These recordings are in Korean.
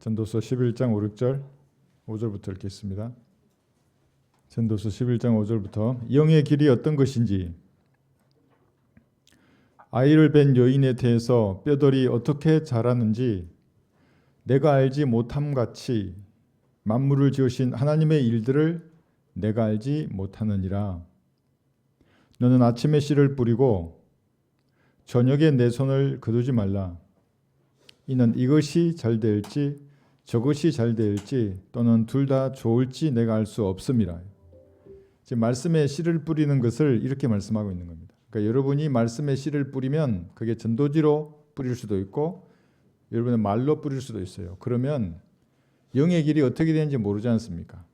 전도서 11장 5, 6절 5절부터 읽겠습니다. 전도서 11장 5절부터 영의 길이 어떤 것인지 아이를 뵌 여인에 대해서 뼈들이 어떻게 자라는지 내가 알지 못함같이 만물을 지으신 하나님의 일들을 내가 알지 못하느니라. 너는 아침에 씨를 뿌리고 저녁에 내 손을 거두지 말라. 이는 이것이 잘 될지 저것이 잘 될지 또는 둘 다 좋을지 내가 알 수 없음이라. 지금 말씀에 씨를 뿌리는 것을 이렇게 말씀하고 있는 겁니다. 그러니까 여러분이 말씀에 씨를 뿌리면 그게 전도지로 뿌릴 수도 있고 여러분의 말로 뿌릴 수도 있어요. 그러면 영의 길이 어떻게 되는지 모르지 않습니까?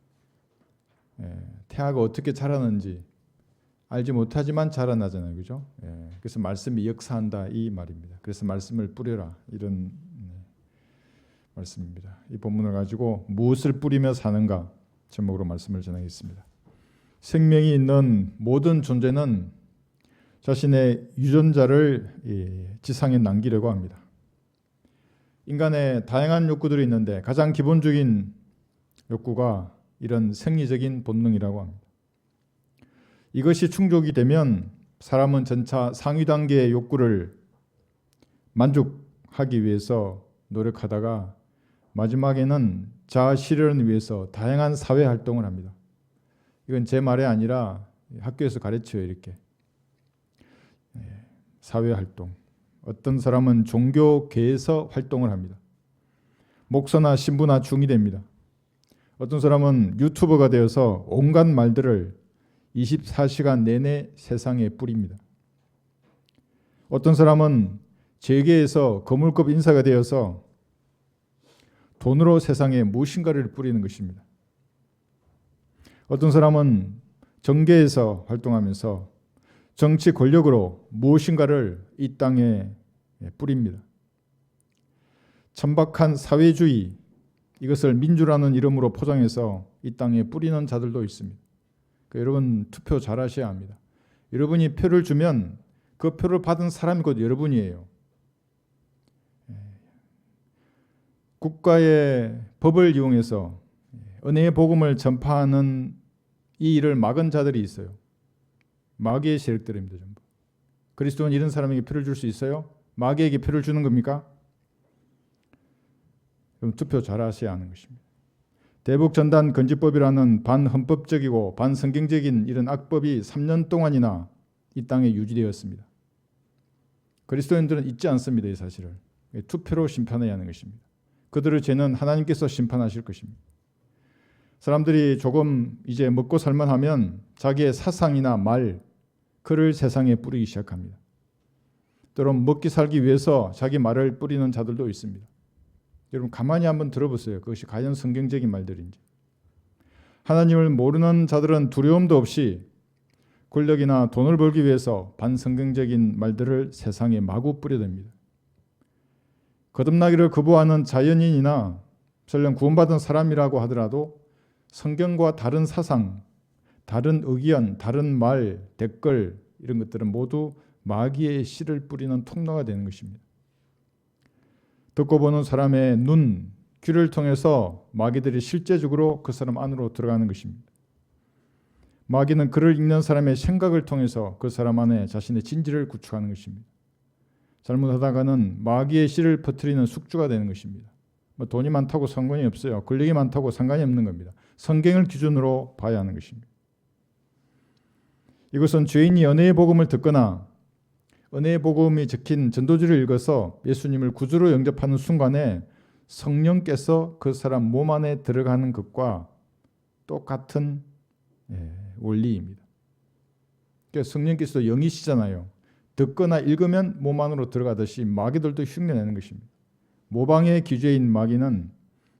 태아가 어떻게 자라는지 알지 못하지만 자라나잖아요. 그죠? 그래서 말씀이 역사한다 이 말입니다. 그래서 말씀을 뿌려라 이런 말씀입니다. 이 본문을 가지고 무엇을 뿌리며 사는가 제목으로 말씀을 전하겠습니다. 생명이 있는 모든 존재는 자신의 유전자를 지상에 남기려고 합니다. 인간의 다양한 욕구들이 있는데 가장 기본적인 욕구가 이런 생리적인 본능이라고 합니다. 이것이 충족이 되면 사람은 전차 상위 단계의 욕구를 만족하기 위해서 노력하다가 마지막에는 자아 실현을 위해서 다양한 사회 활동을 합니다. 이건 제 말이 아니라 학교에서 가르쳐요. 이렇게 사회 활동. 어떤 사람은 종교계에서 활동을 합니다. 목사나 신부나 중이 됩니다. 어떤 사람은 유튜버가 되어서 온갖 말들을 24시간 내내 세상에 뿌립니다. 어떤 사람은 재계에서 거물급 인사가 되어서 돈으로 세상에 무엇인가를 뿌리는 것입니다. 어떤 사람은 정계에서 활동하면서 정치 권력으로 무엇인가를 이 땅에 뿌립니다. 천박한 사회주의, 이것을 민주라는 이름으로 포장해서 이 땅에 뿌리는 자들도 있습니다. 그러니까 여러분 투표 잘 하셔야 합니다. 여러분이 표를 주면 그 표를 받은 사람이 곧 여러분이에요. 국가의 법을 이용해서 은혜의 복음을 전파하는 이 일을 막은 자들이 있어요. 마귀의 세력들입니다. 전부. 그리스도는 이런 사람에게 표를 줄 수 있어요? 마귀에게 표를 주는 겁니까? 그럼 투표 잘 하셔야 하는 것입니다. 대북전단 금지법이라는 반헌법적이고 반성경적인 이런 악법이 3년 동안이나 이 땅에 유지되었습니다. 그리스도인들은 잊지 않습니다. 이 사실을. 투표로 심판해야 하는 것입니다. 그들의 죄는 하나님께서 심판하실 것입니다. 사람들이 조금 이제 먹고 살만하면 자기의 사상이나 말, 글을 세상에 뿌리기 시작합니다. 때론 먹기 살기 위해서 자기 말을 뿌리는 자들도 있습니다. 여러분 가만히 한번 들어보세요. 그것이 과연 성경적인 말들인지. 하나님을 모르는 자들은 두려움도 없이 권력이나 돈을 벌기 위해서 반성경적인 말들을 세상에 마구 뿌려댑니다. 거듭나기를 거부하는 자연인이나 설령 구원받은 사람이라고 하더라도 성경과 다른 사상, 다른 의견, 다른 말, 댓글 이런 것들은 모두 마귀의 씨를 뿌리는 통로가 되는 것입니다. 듣고 보는 사람의 눈, 귀를 통해서 마귀들이 실제적으로 그 사람 안으로 들어가는 것입니다. 마귀는 글을 읽는 사람의 생각을 통해서 그 사람 안에 자신의 진지를 구축하는 것입니다. 잘못하다가는 마귀의 씨를 퍼뜨리는 숙주가 되는 것입니다. 뭐 돈이 많다고 상관이 없어요. 권력이 많다고 상관이 없는 겁니다. 성경을 기준으로 봐야 하는 것입니다. 이것은 죄인이 은혜의 복음을 듣거나 은혜의 복음이 적힌 전도지를 읽어서 예수님을 구주로 영접하는 순간에 성령께서 그 사람 몸 안에 들어가는 것과 똑같은 원리입니다. 그러니까 성령께서 영이시잖아요. 듣거나 읽으면 몸 안으로 들어가듯이 마귀들도 흉내내는 것입니다. 모방의 기죄인 마귀는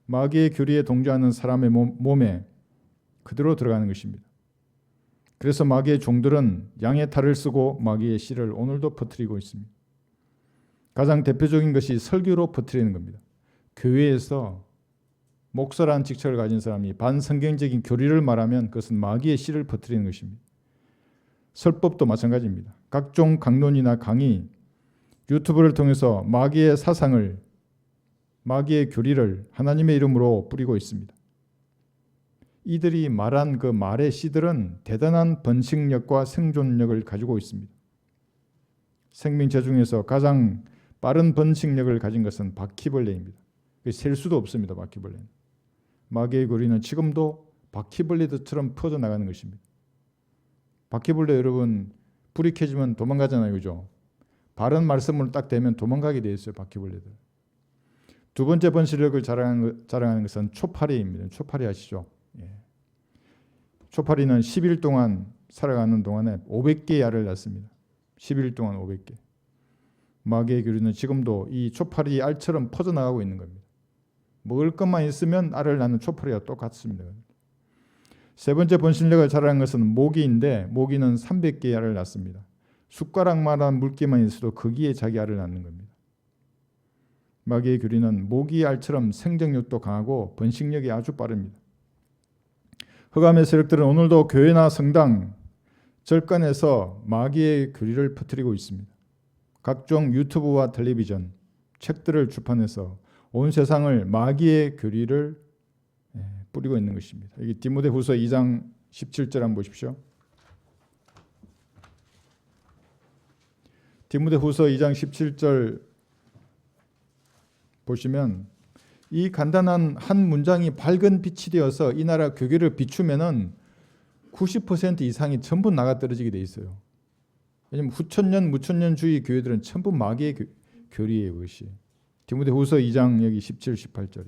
마귀의 교리에 동조하는 사람의 몸에 그대로 들어가는 것입니다. 그래서 마귀의 종들은 양의 탈을 쓰고 마귀의 씨를 오늘도 퍼뜨리고 있습니다. 가장 대표적인 것이 설교로 퍼뜨리는 겁니다. 교회에서 목사라는 직책을 가진 사람이 반성경적인 교리를 말하면 그것은 마귀의 씨를 퍼뜨리는 것입니다. 설법도 마찬가지입니다. 각종 강론이나 강의, 유튜브를 통해서 마귀의 사상을 마귀의 교리를 하나님의 이름으로 뿌리고 있습니다. 이들이 말한 그 말의 씨들은 대단한 번식력과 생존력을 가지고 있습니다. 생명체 중에서 가장 빠른 번식력을 가진 것은 바퀴벌레입니다. 셀 수도 없습니다. 바퀴벌레는. 마귀의 교리는 지금도 바퀴벌레들처럼 퍼져나가는 것입니다. 바퀴벌레 여러분 불이 켜지면 도망가잖아요. 그죠? 바른 말씀을 딱 대면 도망가게 돼 있어요. 바퀴벌레들. 두 번째 번식력을 자랑하는 것은 초파리입니다. 초파리 아시죠? 예. 초파리는 10일 동안 살아가는 동안에 500개의 알을 낳습니다. 10일 동안 500개. 마귀의 교리는 지금도 이 초파리 알처럼 퍼져나가고 있는 겁니다. 먹을 것만 있으면 알을 낳는 초파리와 똑같습니다. 세 번째 번식력을 자랑하는 것은 모기인데 모기는 300개의 알을 낳습니다. 숟가락만한 물기만 있어도 거기에 자기 알을 낳는 겁니다. 마귀의 교리는 모기 알처럼 생존력도 강하고 번식력이 아주 빠릅니다. 흑암의 세력들은 오늘도 교회나 성당, 절간에서 마귀의 교리를 퍼뜨리고 있습니다. 각종 유튜브와 텔레비전, 책들을出版해서 온 세상을 마귀의 교리를 뿌리고 있는 것입니다. 여기 디모데후서 2장 17절 한번 보십시오. 디모데후서 2장 17절 보시면 이 간단한 한 문장이 밝은 빛이 되어서 이 나라 교계를 비추면은 90% 이상이 전부 나가 떨어지게 돼 있어요. 왜냐하면 후천년 무천년주의 교회들은 전부 마귀의 교리예요. 그것이. 디모데후서 2장 여기 17, 18절.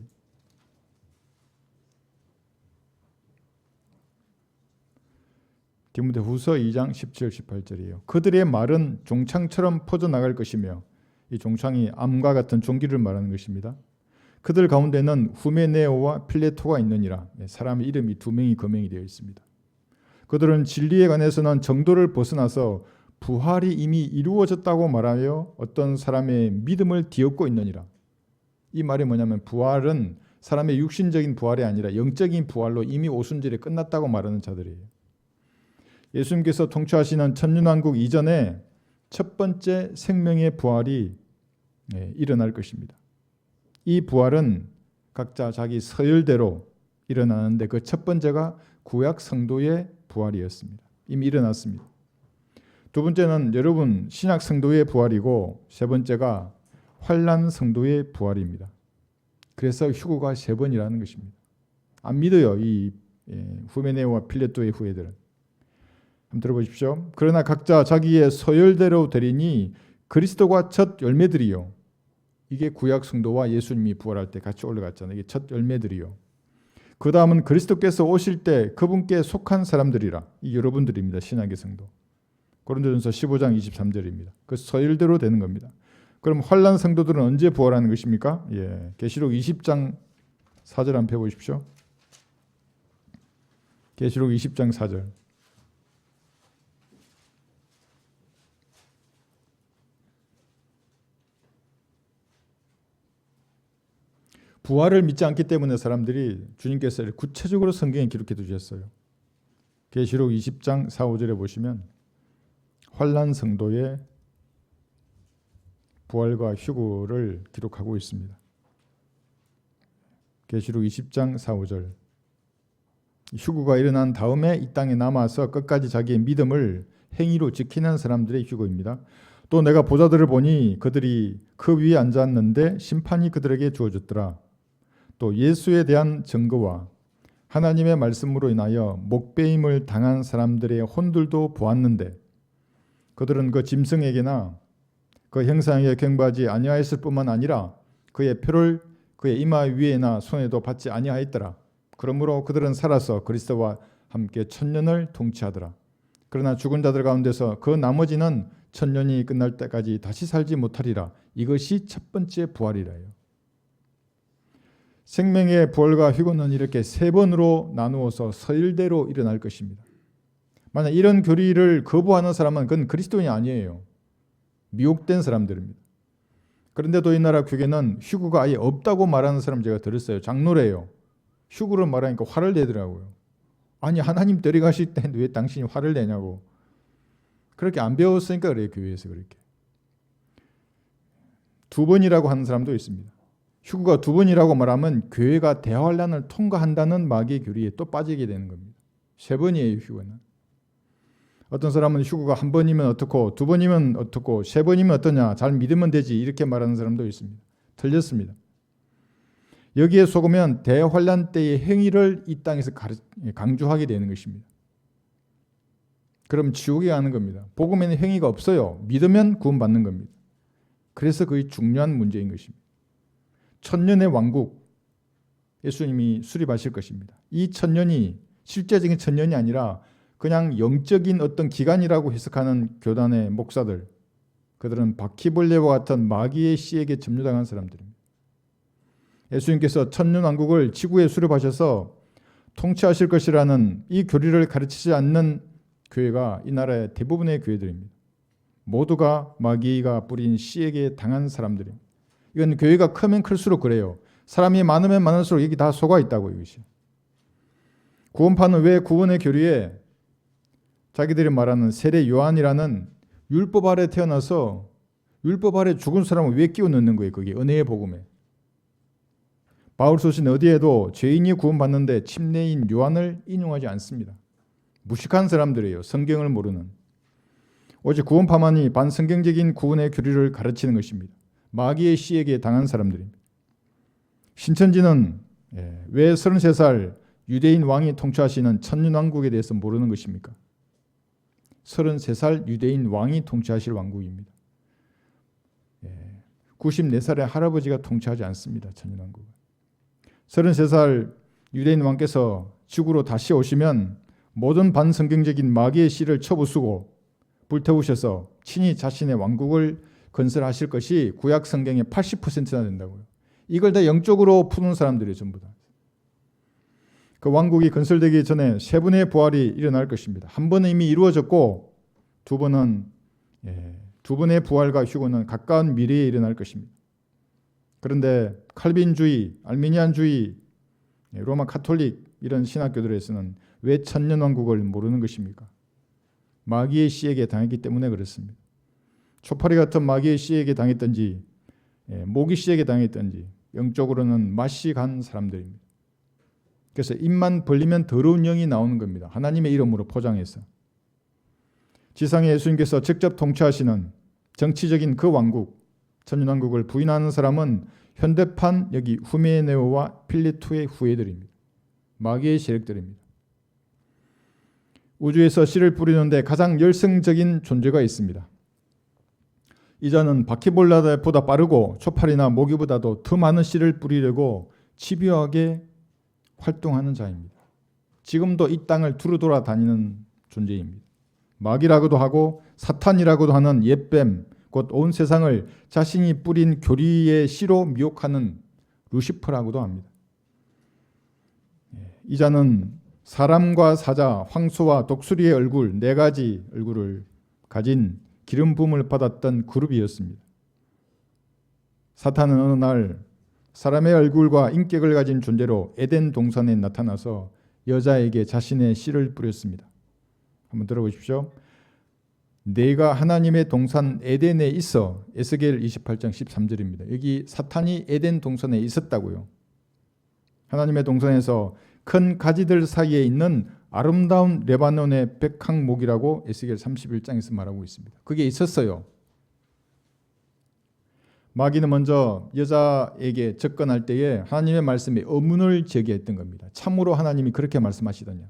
디모데후서 2장 17, 18절이에요. 그들의 말은 종창처럼 퍼져나갈 것이며 이 종창이 암과 같은 종기를 말하는 것입니다. 그들 가운데는 후메네오와 필레토가 있느니라. 사람의 이름이 두 명이 거명이 되어 있습니다. 그들은 진리에 관해서는 정도를 벗어나서 부활이 이미 이루어졌다고 말하여 어떤 사람의 믿음을 뒤엎고 있느니라. 이 말이 뭐냐면 부활은 사람의 육신적인 부활이 아니라 영적인 부활로 이미 오순절에 끝났다고 말하는 자들이에요. 예수님께서 통치하시는 천년왕국 이전에 첫 번째 생명의 부활이 일어날 것입니다. 이 부활은 각자 자기 서열대로 일어나는데 그 첫 번째가 구약 성도의 부활이었습니다. 이미 일어났습니다. 두 번째는 여러분 신약 성도의 부활이고 세 번째가 환난 성도의 부활입니다. 그래서 휴거가 세 번이라는 것입니다. 안 믿어요. 이 후메네오와 필레토의 후예들은. 한번 들어보십시오. 그러나 각자 자기의 서열대로 되리니 그리스도가 첫 열매들이요. 이게 구약 성도와 예수님이 부활할 때 같이 올라갔잖아요. 이게 첫 열매들이요. 그 다음은 그리스도께서 오실 때 그분께 속한 사람들이라. 이 여러분들입니다. 신약의 성도. 고린도전서 15장 23절입니다. 그 서열대로 되는 겁니다. 그럼 환난 성도들은 언제 부활하는 것입니까? 계시록 20장 4절 한번 펴보십시오. 계시록 20장 4절. 부활을 믿지 않기 때문에 사람들이 주님께서 구체적으로 성경에 기록해 두셨어요. 계시록 20장 4, 5절에 보시면 환난 성도의 부활과 휴거를 기록하고 있습니다. 계시록 20장 4, 5절. 휴거가 일어난 다음에 이 땅에 남아서 끝까지 자기의 믿음을 행위로 지키는 사람들의 휴거입니다. 또 내가 보좌들을 보니 그들이 그 위에 앉았는데 심판이 그들에게 주어졌더라. 또 예수에 대한 증거와 하나님의 말씀으로 인하여 목배임을 당한 사람들의 혼들도 보았는데 그들은 그 짐승에게나 그 형상에게 경배하지 아니하였을 뿐만 아니라 그의 표를 그의 이마 위에나 손에도 받지 아니하였더라. 그러므로 그들은 살아서 그리스도와 함께 천년을 통치하더라. 그러나 죽은 자들 가운데서 그 나머지는 천년이 끝날 때까지 다시 살지 못하리라. 이것이 첫 번째 부활이라요. 생명의 부활과 휴거는 이렇게 세 번으로 나누어서 서열대로 일어날 것입니다. 만약 이런 교리를 거부하는 사람은 그건 그리스도인이 아니에요. 미혹된 사람들입니다. 그런데도 이 나라 교계는 휴거가 아예 없다고 말하는 사람 제가 들었어요. 장로래요. 휴거를 말하니까 화를 내더라고요. 아니 하나님 데려가실 때 왜 당신이 화를 내냐고. 그렇게 안 배웠으니까 그래요. 교회에서 그렇게. 두 번이라고 하는 사람도 있습니다. 휴거가 두 번이라고 말하면 교회가 대환란을 통과한다는 마귀의 교리에 또 빠지게 되는 겁니다. 세 번이에요, 휴거는. 어떤 사람은 휴거가 한 번이면 어떻고 두 번이면 어떻고 세 번이면 어떠냐, 잘 믿으면 되지, 이렇게 말하는 사람도 있습니다. 틀렸습니다. 여기에 속으면 대환란 때의 행위를 이 땅에서 강조하게 되는 것입니다. 그럼 지옥에 가는 겁니다. 복음에는 행위가 없어요. 믿으면 구원받는 겁니다. 그래서 그게 중요한 문제인 것입니다. 천년의 왕국, 예수님이 수립하실 것입니다. 이 천년이 실제적인 천년이 아니라 그냥 영적인 어떤 기간이라고 해석하는 교단의 목사들, 그들은 바퀴벌레와 같은 마귀의 씨에게 점유당한 사람들입니다. 예수님께서 천년왕국을 지구에 수립하셔서 통치하실 것이라는 이 교리를 가르치지 않는 교회가 이 나라의 대부분의 교회들입니다. 모두가 마귀가 뿌린 씨에게 당한 사람들입니다. 이건 교회가 크면 클수록 그래요. 사람이 많으면 많을수록 여기 다 속아 있다고. 이것이. 구원파는 왜 구원의 교리에 자기들이 말하는 세례 요한이라는 율법 아래 태어나서 율법 아래 죽은 사람을 왜 끼워 넣는 거예요? 그게 은혜의 복음에. 바울 소신 어디에도 죄인이 구원받는데 침례인 요한을 인용하지 않습니다. 무식한 사람들이에요. 성경을 모르는. 오직 구원파만이 반성경적인 구원의 교리를 가르치는 것입니다. 마귀의 씨에게 당한 사람들입니다. 신천지는 왜 33살 유대인 왕이 통치하시는 천년왕국에 대해서 모르는 것입니까? 33살 유대인 왕이 통치하실 왕국입니다. 94살의 할아버지가 통치하지 않습니다. 천년왕국은. 33살 유대인 왕께서 지구로 다시 오시면 모든 반성경적인 마귀의 씨를 쳐부수고 불태우셔서 친히 자신의 왕국을 건설하실 것이 구약 성경의 80%나 된다고요. 이걸 다 영적으로 푸는 사람들이 전부 다. 그 왕국이 건설되기 전에 세 번의 부활이 일어날 것입니다. 한 번은 이미 이루어졌고 두 번의 부활과 휴거는 가까운 미래에 일어날 것입니다. 그런데 칼빈주의, 알미니안주의, 로마 카톨릭 이런 신학교들에서는 왜 천년왕국을 모르는 것입니까? 마귀의 씨에게 당했기 때문에 그렇습니다. 초파리 같은 마귀의 씨에게 당했든지 모기 씨에게 당했든지 영적으로는 맛이 간 사람들입니다. 그래서 입만 벌리면 더러운 영이 나오는 겁니다. 하나님의 이름으로 포장해서. 지상에 예수님께서 직접 통치하시는 정치적인 그 왕국, 천년왕국을 부인하는 사람은 현대판 여기 후메네오와 필리토의 후예들입니다. 마귀의 세력들입니다. 우주에서 씨를 뿌리는데 가장 열성적인 존재가 있습니다. 이 자는 바퀴벌레보다 빠르고 초파리나 모기보다도 더 많은 씨를 뿌리려고 집요하게 활동하는 자입니다. 지금도 이 땅을 두루 돌아다니는 존재입니다. 마귀라고도 하고 사탄이라고도 하는 옛뱀, 곧 온 세상을 자신이 뿌린 교리의 씨로 미혹하는 루시퍼라고도 합니다. 이 자는 사람과 사자, 황소와 독수리의 얼굴, 네 가지 얼굴을 가진 기름 부음을 받았던 그룹이었습니다. 사탄은 어느 날 사람의 얼굴과 인격을 가진 존재로 에덴 동산에 나타나서 여자에게 자신의 씨를 뿌렸습니다. 한번 들어보십시오. 내가 하나님의 동산 에덴에 있어. 에스겔 28장 13절입니다. 여기 사탄이 에덴 동산에 있었다고요. 하나님의 동산에서 큰 가지들 사이에 있는 아름다운 레바논의 백항목이라고 에스겔 31장에서 말하고 있습니다. 그게 있었어요. 마귀는 먼저 여자에게 접근할 때에 하나님의 말씀에 의문을 제기했던 겁니다. 참으로 하나님이 그렇게 말씀하시더냐.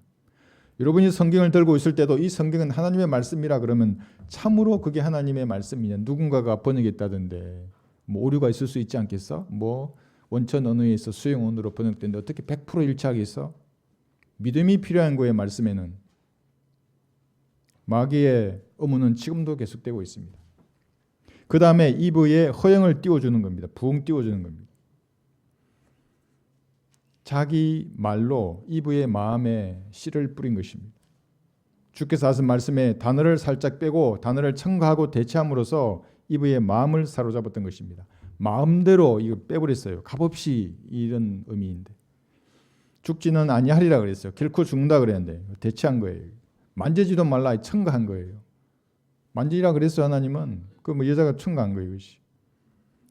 여러분이 성경을 들고 있을 때도 이 성경은 하나님의 말씀이라 그러면 참으로 그게 하나님의 말씀이냐. 누군가가 번역했다던데 뭐 오류가 있을 수 있지 않겠어? 뭐 원천 언어에서 수용 언어로 번역된데 어떻게 100% 일치하겠어? 믿음이 필요한 거예요. 말씀에는. 마귀의 의문은 지금도 계속되고 있습니다. 그 다음에 이브에 허영을 띄워주는 겁니다. 부흥 띄워주는 겁니다. 자기 말로 이브의 마음에 씨를 뿌린 것입니다. 주께서 하신 말씀에 단어를 살짝 빼고 단어를 첨가하고 대체함으로써 이브의 마음을 사로잡았던 것입니다. 마음대로 이거 빼버렸어요. 값없이 이런 의미인데. 죽지는 아니하리라 그랬어요. 결코 죽는다 그랬는데 대체한 거예요. 만지지도 말라 첨가한 거예요. 만지라 그랬어요. 하나님은 그 뭐 여자가 첨가한 거예요. 이것이.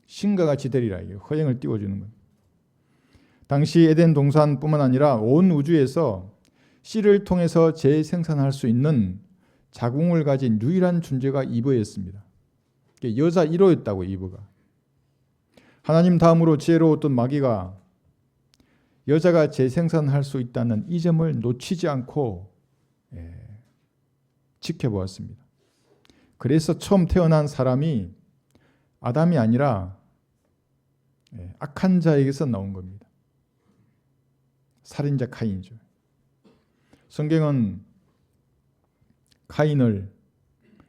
신과 같이 되리라. 이게 허영을 띄워주는 거예요. 당시 에덴 동산뿐만 아니라 온 우주에서 씨를 통해서 재생산할 수 있는 자궁을 가진 유일한 존재가 이브였습니다. 여자 1호였다고 이브가. 하나님 다음으로 지혜로웠던 마귀가 여자가 재생산할 수 있다는 이 점을 놓치지 않고 지켜보았습니다. 그래서 처음 태어난 사람이 아담이 아니라 악한 자에게서 나온 겁니다. 살인자 카인이죠. 성경은 카인을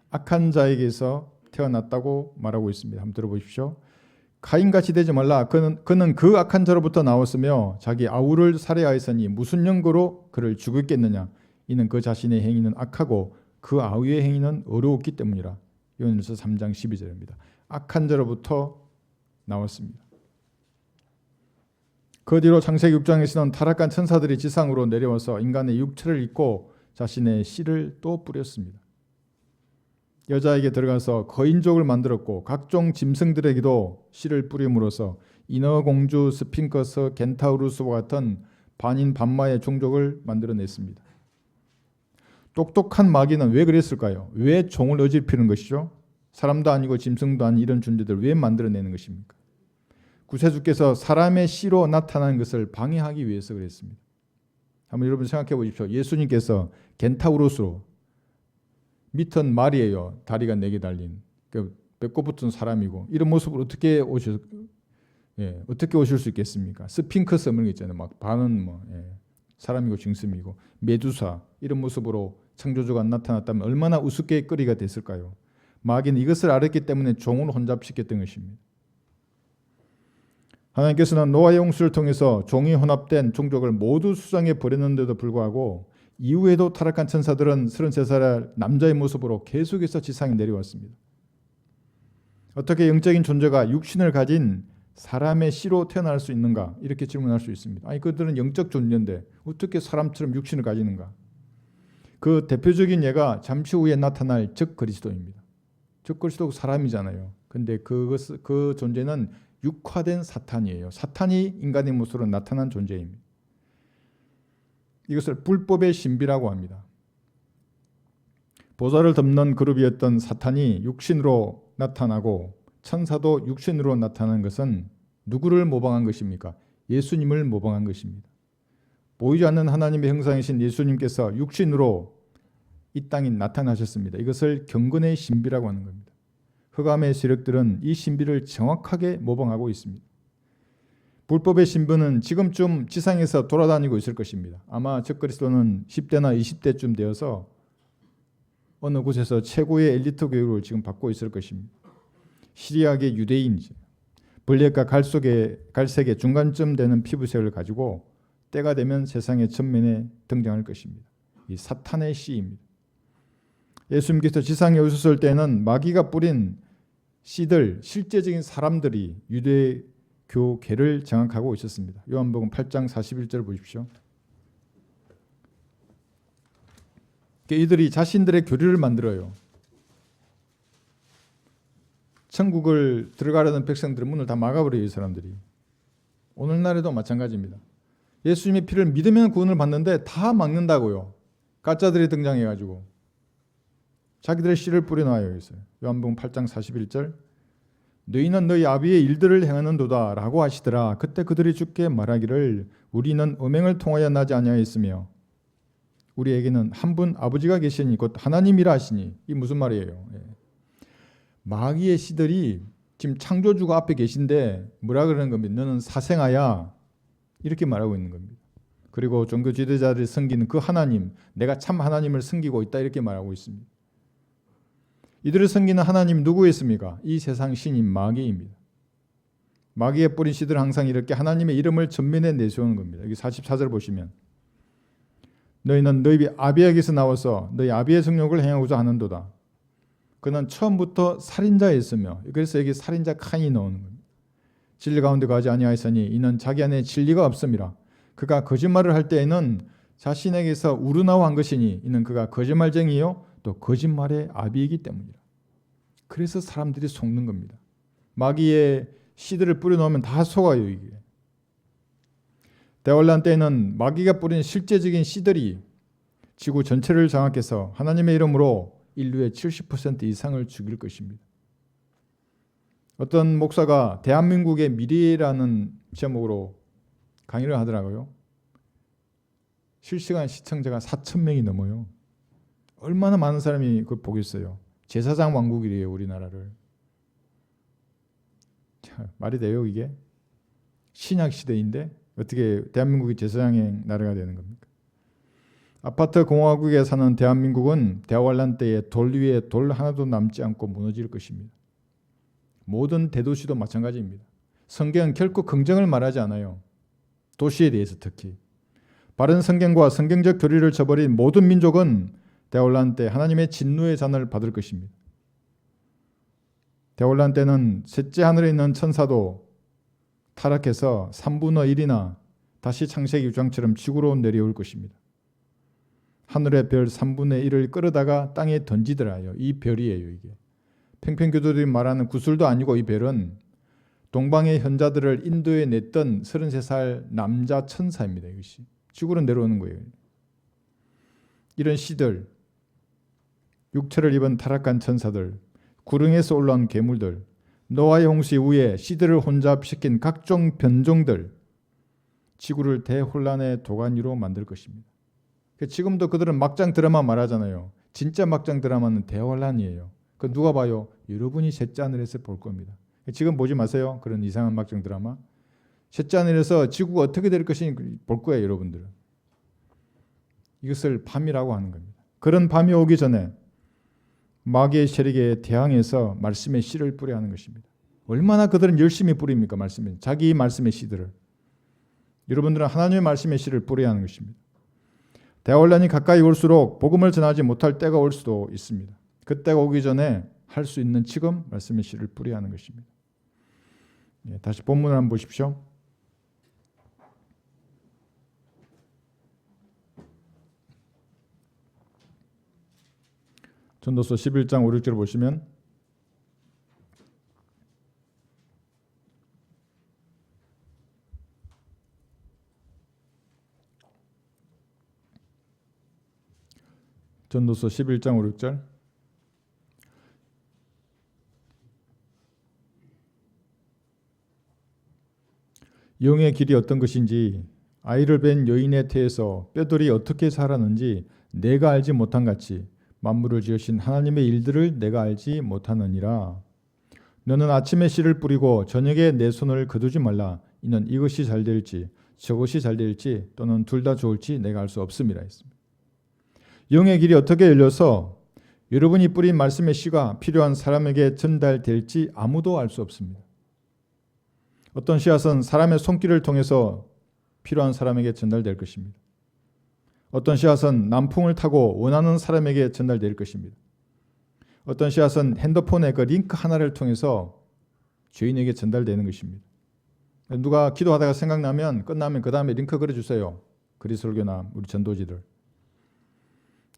악한 자에게서 태어났다고 말하고 있습니다. 한번 들어보십시오. 카인같이 되지 말라. 그는 그 악한 자로부터 나왔으며 자기 아우를 살해하였으니 무슨 연고로 그를 죽였겠느냐. 이는 그 자신의 행위는 악하고 그 아우의 행위는 어려웠기 때문이라. 요한일서 3장 12절입니다. 악한 자로부터 나왔습니다. 그 뒤로 창세기 6장에서는 타락한 천사들이 지상으로 내려와서 인간의 육체를 입고 자신의 씨를 또 뿌렸습니다. 여자에게 들어가서 거인족을 만들었고 각종 짐승들에게도 씨를 뿌림으로써 인어공주, 스핑커스, 겐타우루스와 같은 반인 반마의 종족을 만들어냈습니다. 똑똑한 마귀는 왜 그랬을까요? 왜 종을 어지럽히는 것이죠? 사람도 아니고 짐승도 아닌 이런 존재들을 왜 만들어내는 것입니까? 구세주께서 사람의 씨로 나타나는 것을 방해하기 위해서 그랬습니다. 한번 여러분 생각해 보십시오. 예수님께서 겐타우루스로 밑은 말이에요. 다리가 4개 달린 배꼽 붙은 사람이고 이런 모습을 어떻게 오실 수 있겠습니까? 스핑크스 이런 거 있잖아요. 막 반은 사람이고 짐승이고 메두사 이런 모습으로 창조주가 나타났다면 얼마나 우습게 끓이가 됐을까요? 마귀는 이것을 알았기 때문에 종을 혼잡시켰던 것입니다. 하나님께서는 노아의 홍수를 통해서 종이 혼합된 종족을 모두 수장해 버렸는데도 불구하고 이후에도 타락한 천사들은 33살 남자의 모습으로 계속해서 지상에 내려왔습니다. 어떻게 영적인 존재가 육신을 가진 사람의 씨로 태어날 수 있는가? 이렇게 질문할 수 있습니다. 아니 그들은 영적 존재인데 어떻게 사람처럼 육신을 가지는가? 그 대표적인 예가 잠시 후에 나타날 적그리스도입니다. 적그리스도가 사람이잖아요. 근데 그 존재는 육화된 사탄이에요. 사탄이 인간의 모습으로 나타난 존재입니다. 이것을 불법의 신비라고 합니다. 보좌를 덮는 그룹이었던 사탄이 육신으로 나타나고 천사도 육신으로 나타난 것은 누구를 모방한 것입니까? 예수님을 모방한 것입니다. 보이지 않는 하나님의 형상이신 예수님께서 육신으로 이 땅에 나타나셨습니다. 이것을 경건의 신비라고 하는 겁니다. 흑암의 세력들은 이 신비를 정확하게 모방하고 있습니다. 불법의 신부는 지금쯤 지상에서 돌아다니고 있을 것입니다. 아마 적그리스도는 10대나 20대쯤 되어서 어느 곳에서 최고의 엘리트 교육을 지금 받고 있을 것입니다. 시리아계 유대인이죠. 블랙과 갈색의 중간쯤 되는 피부색을 가지고 때가 되면 세상의 전면에 등장할 것입니다. 이 사탄의 씨입니다. 예수님께서 지상에 오셨을 때는 마귀가 뿌린 씨들, 실제적인 사람들이 유대교계를 장악하고 있었습니다. 요한복음 8장 41절 보십시오. 이들이 자신들의 교리를 만들어요. 천국을 들어가려는 백성들의 문을 다 막아버려요. 이 사람들이. 오늘날에도 마찬가지입니다. 예수님의 피를 믿으면 구원을 받는데 다 막는다고요. 가짜들이 등장해가지고 자기들의 씨를 뿌려놔요. 여기서. 요한복음 8장 41절 너희는 너희 아비의 일들을 행하는도다 라고 하시더라. 그때 그들이 주께 말하기를 우리는 음행을 통하여 나지 아니하였으며 우리에게는 한 분 아버지가 계시니 곧 하나님이라 하시니. 이 무슨 말이에요? 마귀의 씨들이 지금 창조주가 앞에 계신데 뭐라 그러는 겁니다. 너는 사생아야 이렇게 말하고 있는 겁니다. 그리고 종교 지도자들이 섬기는 그 하나님, 내가 참 하나님을 섬기고 있다 이렇게 말하고 있습니다. 이들을 섬기는 하나님 누구였습니까? 이 세상 신인 마귀입니다. 마귀의 뿌린 씨들은 항상 이렇게 하나님의 이름을 전면에 내세우는 겁니다. 여기 44절 보시면 너희는 너희 아비에게서 나와서 너희 아비의 성욕을 행하고자 하는도다. 그는 처음부터 살인자였으며 그래서 여기 살인자 카인이 나오는 겁니다. 진리 가운데 가지 아니하였으니 이는 자기 안에 진리가 없음이라. 그가 거짓말을 할 때에는 자신에게서 우러나와 한 것이니 이는 그가 거짓말쟁이요 또 거짓말의 아비이기 때문이라. 그래서 사람들이 속는 겁니다. 마귀의 씨들을 뿌려놓으면 다 속아요. 이게. 대환란 때에는 마귀가 뿌린 실제적인 씨들이 지구 전체를 장악해서 하나님의 이름으로 인류의 70% 이상을 죽일 것입니다. 어떤 목사가 대한민국의 미래라는 제목으로 강의를 하더라고요. 실시간 시청자가 4,000명이 넘어요. 얼마나 많은 사람이 그걸 보겠어요. 제사장 왕국이래요, 우리나라를. 자, 말이 돼요, 이게? 신약 시대인데 어떻게 대한민국이 제사장의 나라가 되는 겁니까? 아파트 공화국에 사는 대한민국은 대환란 때에 돌 위에 돌 하나도 남지 않고 무너질 것입니다. 모든 대도시도 마찬가지입니다. 성경은 결코 긍정을 말하지 않아요. 도시에 대해서 특히. 바른 성경과 성경적 교리를 저버린 모든 민족은 대환란 때 하나님의 진노의 잔을 받을 것입니다. 대환란 때는 셋째 하늘에 있는 천사도 타락해서 3분의 1이나 다시 창세기 6장처럼 지구로 내려올 것입니다. 하늘의 별 3분의 1을 끌어다가 땅에 던지더라요. 이 별이에요, 이게. 팽팽교도들이 말하는 구슬도 아니고 이 별은 동방의 현자들을 인도에 냈던 33살 남자 천사입니다. 이것이 지구로 내려오는 거예요. 이런 씨들, 육체를 입은 타락한 천사들, 구릉에서 올라온 괴물들, 노아의 홍수 이후에 씨들을 혼잡시킨 각종 변종들, 지구를 대혼란의 도가니로 만들 것입니다. 지금도 그들은 막장 드라마 말하잖아요. 진짜 막장 드라마는 대환란이에요. 그 누가 봐요? 여러분이 셋째 하늘에서 볼 겁니다. 지금 보지 마세요. 그런 이상한 막장 드라마. 셋째 하늘에서 지구가 어떻게 될 것인지 볼 거예요, 여러분들은. 이것을 밤이라고 하는 겁니다. 그런 밤이 오기 전에 마귀의 세력에 대항해서 말씀의 씨를 뿌려 하는 것입니다. 얼마나 그들은 열심히 뿌립니까? 말씀에 자기 말씀의 씨들을. 여러분들은 하나님의 말씀의 씨를 뿌려야 하는 것입니다. 대환란이 가까이 올수록 복음을 전하지 못할 때가 올 수도 있습니다. 그때가 오기 전에 할 수 있는 지금 말씀의 씨를 뿌려야 하는 것입니다. 다시 본문을 한번 보십시오. 전도서 11장 5, 6절을 보시면 전도서 11장 5, 6절 영의 길이 어떤 것인지 아이를 뵌 여인의 태에서 뼈들이 어떻게 자라는지 내가 알지 못한 같이 만물을 지으신 하나님의 일들을 내가 알지 못하느니라. 너는 아침에 씨를 뿌리고 저녁에 내 손을 거두지 말라. 이는 이것이 잘 될지 저것이 잘 될지 또는 둘 다 좋을지 내가 알 수 없음이라 했습니다. 영의 길이 어떻게 열려서 여러분이 뿌린 말씀의 씨가 필요한 사람에게 전달될지 아무도 알 수 없습니다. 어떤 씨앗은 사람의 손길을 통해서 필요한 사람에게 전달될 것입니다. 어떤 씨앗은 남풍을 타고 원하는 사람에게 전달될 것입니다. 어떤 씨앗은 핸드폰의 그 링크 하나를 통해서 죄인에게 전달되는 것입니다. 누가 기도하다가 생각나면 끝나면 그 다음에 링크 걸어주세요. 그리스도교나 우리 전도지들.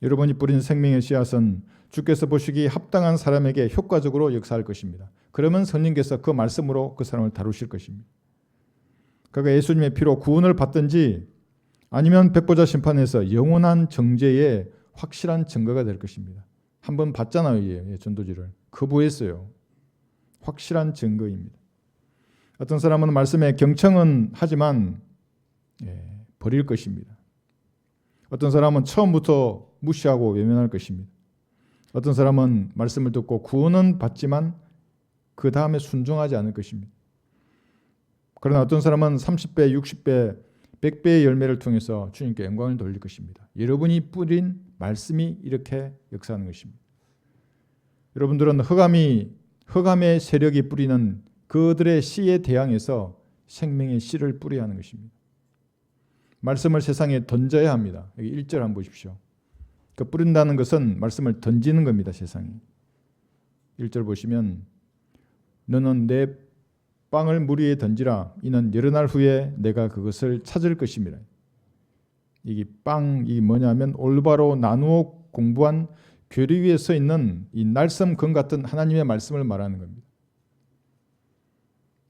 여러분이 뿌린 생명의 씨앗은 주께서 보시기 합당한 사람에게 효과적으로 역사할 것입니다. 그러면 성령께서 그 말씀으로 그 사람을 다루실 것입니다. 그가 예수님의 피로 구원을 받든지 아니면 백보자 심판에서 영원한 정죄의 확실한 증거가 될 것입니다. 한번 봤잖아요, 전도지를. 거부했어요. 확실한 증거입니다. 어떤 사람은 말씀에 경청은 하지만 버릴 것입니다. 어떤 사람은 처음부터 무시하고 외면할 것입니다. 어떤 사람은 말씀을 듣고 구원은 받지만 그 다음에 순종하지 않을 것입니다. 그러나 어떤 사람은 30배, 60배, 100배의 열매를 통해서 주님께 영광을 돌릴 것입니다. 여러분이 뿌린 말씀이 이렇게 역사하는 것입니다. 여러분들은 흑암의 세력이 뿌리는 그들의 씨에 대항해서 생명의 씨를 뿌려야 하는 것입니다. 말씀을 세상에 던져야 합니다. 여기 1절 한번 보십시오. 그 뿌린다는 것은 말씀을 던지는 겁니다. 세상에. 1절 보시면 너는 내 빵을 물 위에 던지라. 이는 여러 날 후에 내가 그것을 찾을 것입니다. 이게 빵이 뭐냐면 올바로 나누어 공부한 교리 위에 서 있는 이 날섬 금 같은 하나님의 말씀을 말하는 겁니다.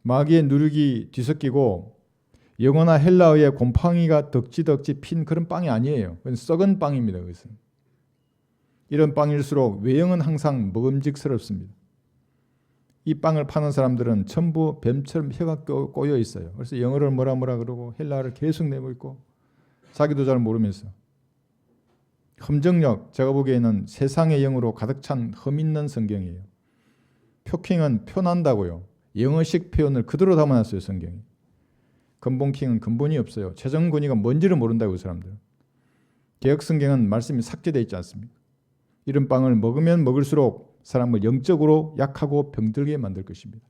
마귀의 누룩이 뒤섞이고 영어나 헬라어의 곰팡이가 덕지덕지 핀 그런 빵이 아니에요. 그건 썩은 빵입니다. 그것은. 이런 빵일수록 외형은 항상 먹음직스럽습니다. 이 빵을 파는 사람들은 전부 뱀처럼 혀가 꼬여 있어요. 그래서 영어를 뭐라 그러고 헬라어를 계속 내고 있고 자기도 잘 모르면서. 험정력, 제가 보기에는 세상의 영어로 가득 찬 흠 있는 성경이에요. 표킹은 표난다고요. 영어식 표현을 그대로 담아놨어요. 성경이. 근본킹은 근본이 없어요. 최종 권위가 뭔지를 모른다고 그 사람들. 개혁성경은 말씀이 삭제되어 있지 않습니까? 이런 빵을 먹으면 먹을수록 사람을 영적으로 약하고 병들게 만들 것입니다.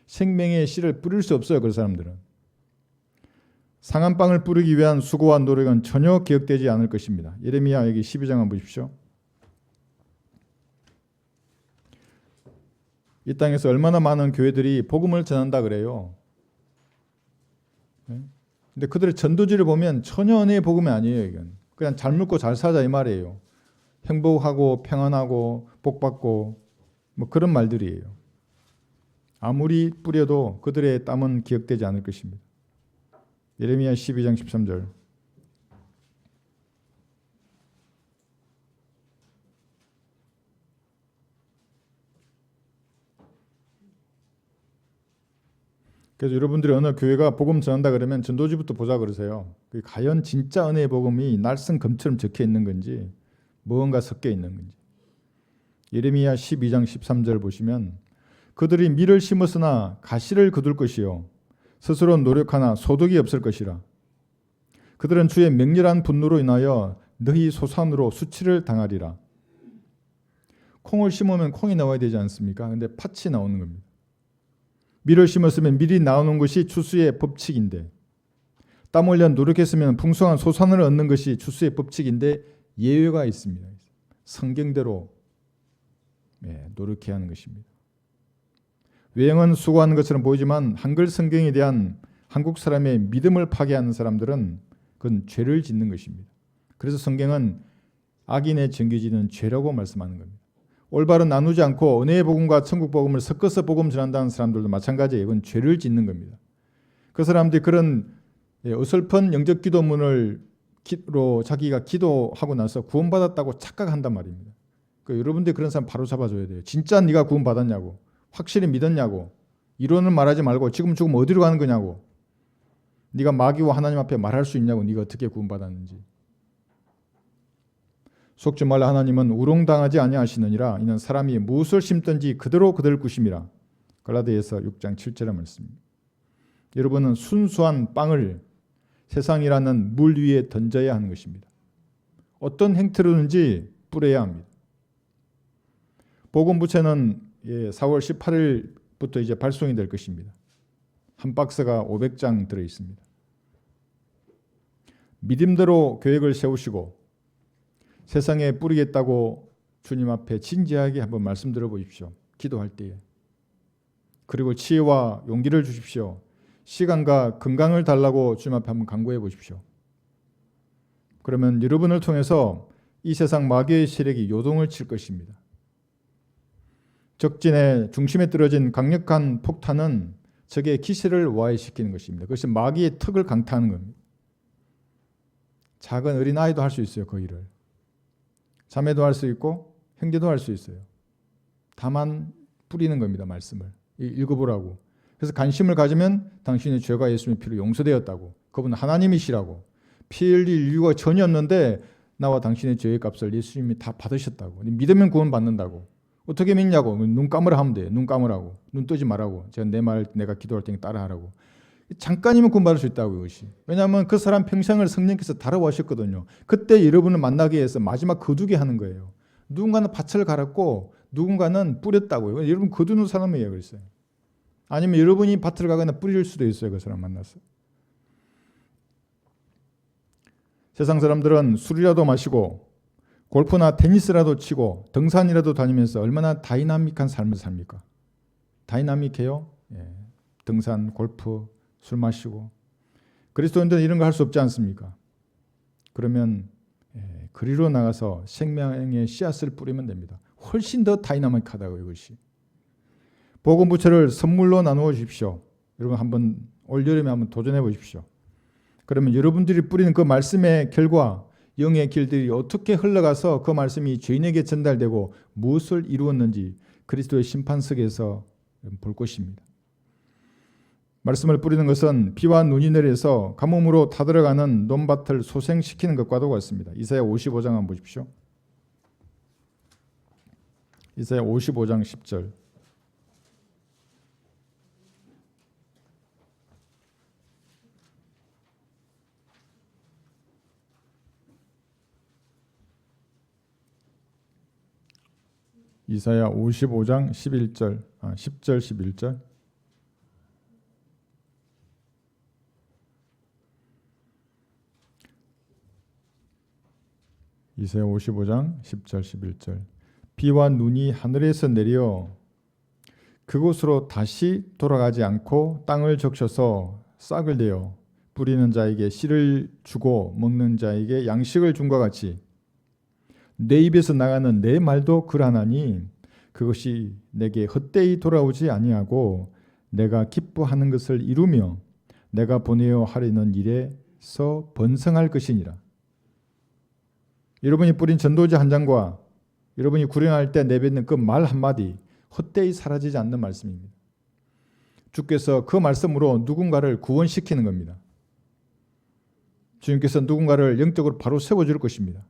생명의 씨를 뿌릴 수 없어요. 그 사람들은. 상한 빵을 뿌리기 위한 수고와 노력은 전혀 기억되지 않을 것입니다. 예레미야 여기 12장 한번 보십시오. 이 땅에서 얼마나 많은 교회들이 복음을 전한다 그래요. 근데 그들의 전도지를 보면 전혀 은혜의 복음이 아니에요. 이건 그냥 잘 먹고 잘 사자 이 말이에요. 행복하고 평안하고 복받고 뭐 그런 말들이에요. 아무리 뿌려도 그들의 땀은 기억되지 않을 것입니다. 예레미야 12장 13절. 그래서 여러분들이 어느 교회가 복음 전한다 그러면 전도지부터 보자 그러세요. 과연 진짜 은혜의 복음이 날성검처럼 적혀 있는 건지 무언가 섞여 있는 건지. 예레미야 12장 13절 보시면 그들이 밀을 심었으나 가시를 거둘 것이요 스스로 노력하나 소득이 없을 것이라. 그들은 주의 맹렬한 분노로 인하여 너희 소산으로 수치를 당하리라. 콩을 심으면 콩이 나와야 되지 않습니까? 근데 팥이 나오는 겁니다. 밀을 심었으면 밀이 나오는 것이 추수의 법칙인데 땀 흘려 노력했으면 풍성한 소산을 얻는 것이 추수의 법칙인데 예외가 있습니다. 성경대로 노력해야 하는 것입니다. 외형은 수고하는 것처럼 보이지만 한글 성경에 대한 한국 사람의 믿음을 파괴하는 사람들은 그건 죄를 짓는 것입니다. 그래서 성경은 악인의 정규지는 죄라고 말씀하는 겁니다. 올바른 나누지 않고 은혜의 복음과 천국 복음을 섞어서 복음 전한다는 사람들도 마찬가지예요. 이건 죄를 짓는 겁니다. 그 사람들이 그런 어설픈 영적 기도문으로 자기가 기도하고 나서 구원받았다고 착각한단 말입니다. 그러니까 여러분들이 그런 사람 바로 잡아줘야 돼요. 진짜 네가 구원받았냐고, 확실히 믿었냐고, 이론을 말하지 말고 지금 어디로 가는 거냐고, 네가 마귀와 하나님 앞에 말할 수 있냐고, 네가 어떻게 구원받았는지. 속지 말라. 하나님은 우롱당하지 아니하시느니라. 이는 사람이 무엇을 심든지 그대로 그들 것임이라. 갈라디아서 6장 7절의 말씀입니다. 여러분은 순수한 빵을 세상이라는 물 위에 던져야 하는 것입니다. 어떤 행태로든지 뿌려야 합니다. 복음 부채는 4월 18일부터 이제 발송이 될 것입니다. 한 박스가 500장 들어 있습니다. 믿음대로 계획을 세우시고 세상에 뿌리겠다고 주님 앞에 진지하게 한번 말씀 들어보십시오. 기도할 때에. 그리고 지혜와 용기를 주십시오. 시간과 건강을 달라고 주님 앞에 한번 간구해 보십시오. 그러면 여러분을 통해서 이 세상 마귀의 세력이 요동을 칠 것입니다. 적진의 중심에 떨어진 강력한 폭탄은 적의 기세를 와해시키는 것입니다. 그것이 마귀의 턱을 강타하는 겁니다. 작은 어린아이도 할 수 있어요. 그 일을. 자매도 할 수 있고 형제도 할 수 있어요. 다만 뿌리는 겁니다. 말씀을. 읽어보라고. 그래서 관심을 가지면 당신의 죄가 예수님의 피로 용서되었다고. 그분은 하나님이시라고. 피 흘릴 이유가 전혀 없는데 나와 당신의 죄의 값을 예수님이 다 받으셨다고. 믿으면 구원 받는다고. 어떻게 믿냐고. 눈 감으라 하면 돼요. 눈 감으라고. 눈 뜨지 말라고. 제가 내 말 내가 기도할 테니 따라하라고. 잠깐이면 구원받을 수 있다고. 이것이. 왜냐하면 그 사람 평생을 성령께서 다뤄오셨거든요. 그때 여러분을 만나기 위해서 마지막 거두게 하는 거예요. 누군가는 밭을 갈았고 누군가는 뿌렸다고요. 여러분 거두는 사람이에요. 그랬어요. 아니면 여러분이 밭을 가거나 뿌릴 수도 있어요. 그 사람 만나서. 세상 사람들은 술이라도 마시고 골프나 테니스라도 치고 등산이라도 다니면서 얼마나 다이나믹한 삶을 삽니까? 다이나믹해요? 등산, 골프, 술 마시고. 그리스도인들은 이런 거 할 수 없지 않습니까? 그러면 그리로 나가서 생명의 씨앗을 뿌리면 됩니다. 훨씬 더 다이나믹하다고 이것이. 복음 부채를 선물로 나누어 주십시오. 여러분 한번 올여름에 한번 도전해 보십시오. 그러면 여러분들이 뿌리는 그 말씀의 결과, 영의 길들이 어떻게 흘러가서 그 말씀이 죄인에게 전달되고 무엇을 이루었는지 그리스도의 심판석에서 볼 것입니다. 말씀을 뿌리는 것은 비와 눈이 내려서 가뭄으로 타들어가는 논밭을 소생시키는 것과도 같습니다. 이사야 55장 한번 보십시오. 이사야 55장 10절. 이사야 55장 11절, 10절 11절. 이사야 55장 10절 11절. 비와 눈이 하늘에서 내려 그곳으로 다시 돌아가지 않고 땅을 적셔서 싹을 내어 뿌리는 자에게 씨를 주고 먹는 자에게 양식을 준과 같이 내 입에서 나가는 내 말도 그러하나니 그것이 내게 헛되이 돌아오지 아니하고 내가 기뻐하는 것을 이루며 내가 보내어 하려는 일에서 번성할 것이니라. 여러분이 뿌린 전도지 한 장과 여러분이 구령할 때 내뱉는 그 말 한마디 헛되이 사라지지 않는 말씀입니다. 주께서 그 말씀으로 누군가를 구원시키는 겁니다. 주님께서 누군가를 영적으로 바로 세워줄 것입니다.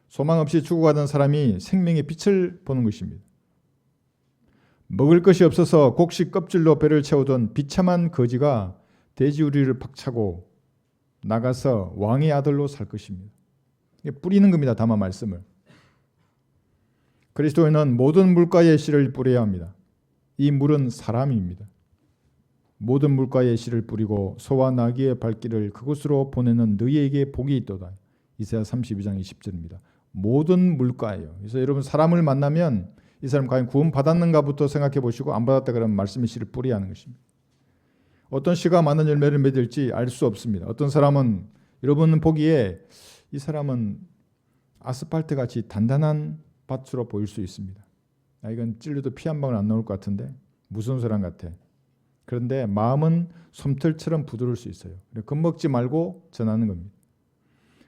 소망 없이 죽어가던 사람이 생명의 빛을 보는 것입니다. 먹을 것이 없어서 곡식 껍질로 배를 채우던 비참한 거지가 돼지우리를 박차고 나가서 왕의 아들로 살 것입니다. 뿌리는 겁니다. 다만 말씀을. 그리스도인은 모든 물가에 씨를 뿌려야 합니다. 이 물은 사람입니다. 모든 물가에 씨를 뿌리고 소와 나귀의 발길을 그곳으로 보내는 너희에게 복이 있도다. 이사야 32장 20절입니다. 모든 물가예요. 그래서 여러분 사람을 만나면 이 사람 과연 구원 받았는가부터 생각해 보시고 안 받았다 그러면 말씀의 씨를 뿌려야 하는 것입니다. 어떤 씨가 많은 열매를 맺을지 알 수 없습니다. 어떤 사람은 여러분 보기에 이 사람은 아스팔트 같이 단단한 밭으로 보일 수 있습니다. 이건 찔려도 피 한 방울 안 나올 것 같은데 무서운 사람 같아. 그런데 마음은 솜털처럼 부드러울 수 있어요. 겁먹지 말고 전하는 겁니다.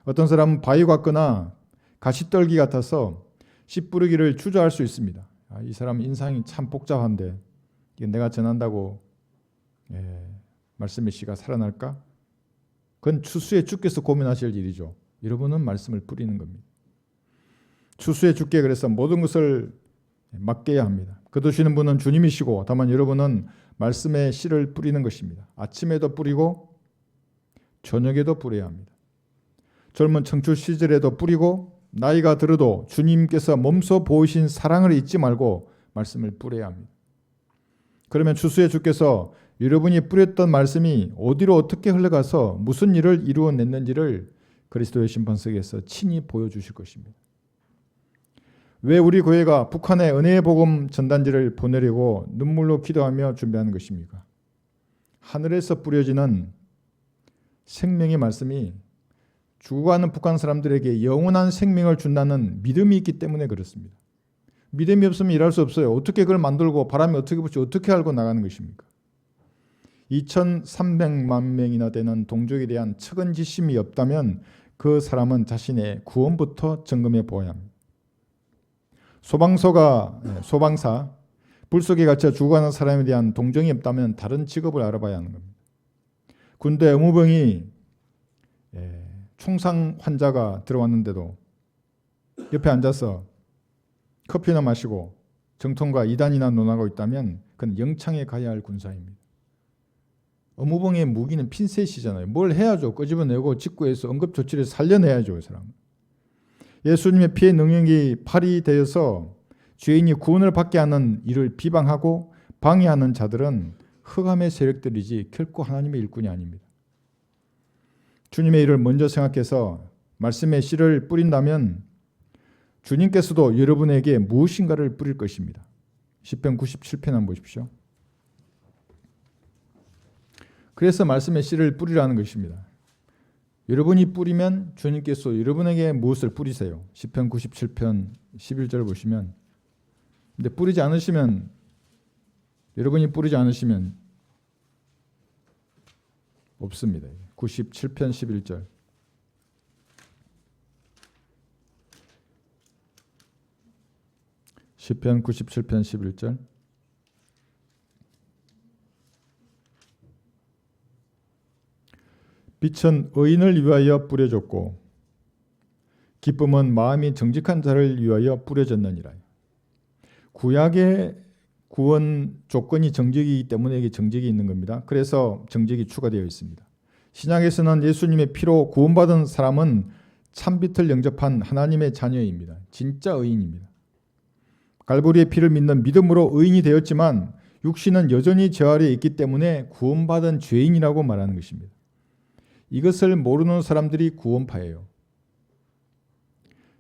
어떤 사람은 바위 같거나 가시떨기 같아서 씨 뿌리기를 주저할 수 있습니다. 이 사람 인상이 참 복잡한데 이게 내가 전한다고 말씀의 씨가 살아날까? 그건 추수의 주께서 고민하실 일이죠. 여러분은 말씀을 뿌리는 겁니다. 추수의 주께 그래서 모든 것을 맡겨야 합니다. 거두시는 분은 주님이시고 다만 여러분은 말씀의 씨를 뿌리는 것입니다. 아침에도 뿌리고 저녁에도 뿌려야 합니다. 젊은 청춘 시절에도 뿌리고 나이가 들어도 주님께서 몸소 보이신 사랑을 잊지 말고 말씀을 뿌려야 합니다. 그러면 추수의 주께서 여러분이 뿌렸던 말씀이 어디로 어떻게 흘러가서 무슨 일을 이루어냈는지를 그리스도의 심판석에서 친히 보여주실 것입니다. 왜 우리 교회가 북한에 은혜의 복음 전단지를 보내려고 눈물로 기도하며 준비하는 것입니까? 하늘에서 뿌려지는 생명의 말씀이 죽어가는 북한 사람들에게 영원한 생명을 준다는 믿음이 있기 때문에 그렇습니다. 믿음이 없으면 일할 수 없어요. 어떻게 그걸 만들고 바람이 어떻게 불지 어떻게 알고 나가는 것입니까? 2,300만 명이나 되는 동족에 대한 측은지심이 없다면 그 사람은 자신의 구원부터 점검해 보아야 합니다. 소방사, 불 속에 갇혀 죽어가는 사람에 대한 동정이 없다면 다른 직업을 알아봐야 하는 겁니다. 군대 의무병이 총상 환자가 들어왔는데도 옆에 앉아서 커피나 마시고 정통과 이단이나 논하고 있다면 그건 영창에 가야 할 군사입니다. 의무병의 무기는 핀셋이잖아요. 뭘 해야죠. 끄집어내고 직구해서 응급조치를 살려내야죠. 그 사람. 예수님의 피의 능력이 발휘되어서 죄인이 구원을 받게 하는 일을 비방하고 방해하는 자들은 흑암의 세력들이지 결코 하나님의 일꾼이 아닙니다. 주님의 일을 먼저 생각해서 말씀의 씨를 뿌린다면 주님께서도 여러분에게 무엇인가를 뿌릴 것입니다. 시편 97편 한번 보십시오. 그래서 말씀의 씨를 뿌리라는 것입니다. 여러분이 뿌리면 주님께서 여러분에게 무엇을 뿌리세요. 시편 97편 11절 보시면 근데 여러분이 뿌리지 않으시면 없습니다. 97편 11절. 시편 97편 11절. 빛은 의인을 위하여 뿌려졌고 기쁨은 마음이 정직한 자를 위하여 뿌려졌느니라. 구약의 구원 조건이 정직이기 때문에 이게 정직이 있는 겁니다. 그래서 정직이 추가되어 있습니다. 신약에서는 예수님의 피로 구원받은 사람은 참빛을 영접한 하나님의 자녀입니다. 진짜 의인입니다. 갈보리의 피를 믿는 믿음으로 의인이 되었지만 육신은 여전히 죄 아래에 있기 때문에 구원받은 죄인이라고 말하는 것입니다. 이것을 모르는 사람들이 구원파예요.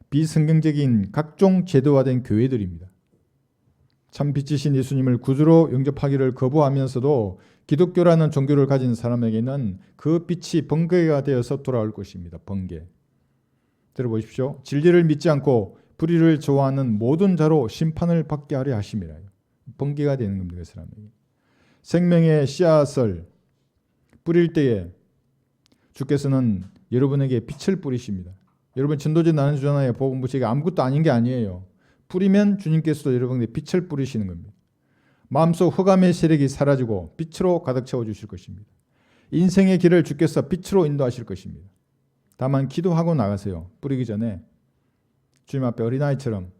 비성경적인 각종 제도화된 교회들입니다. 참 빛이신 예수님을 구주로 영접하기를 거부하면서도 기독교라는 종교를 가진 사람에게는 그 빛이 번개가 되어서 돌아올 것입니다. 번개. 들어보십시오. 진리를 믿지 않고 불의를 좋아하는 모든 자로 심판을 받게 하려 하심이라. 번개가 되는 겁니다. 그 사람에게. 생명의 씨앗을 뿌릴 때에 주께서는 여러분에게 빛을 뿌리십니다. 여러분 전도제 나눠주잖아요. 복음부시가 아무것도 아닌 게 아니에요. 뿌리면 주님께서도 여러분에게 빛을 뿌리시는 겁니다. 마음속 흑암의 세력이 사라지고 빛으로 가득 채워주실 것입니다. 인생의 길을 주께서 빛으로 인도하실 것입니다. 다만 기도하고 나가세요. 뿌리기 전에 주님 앞에 어린아이처럼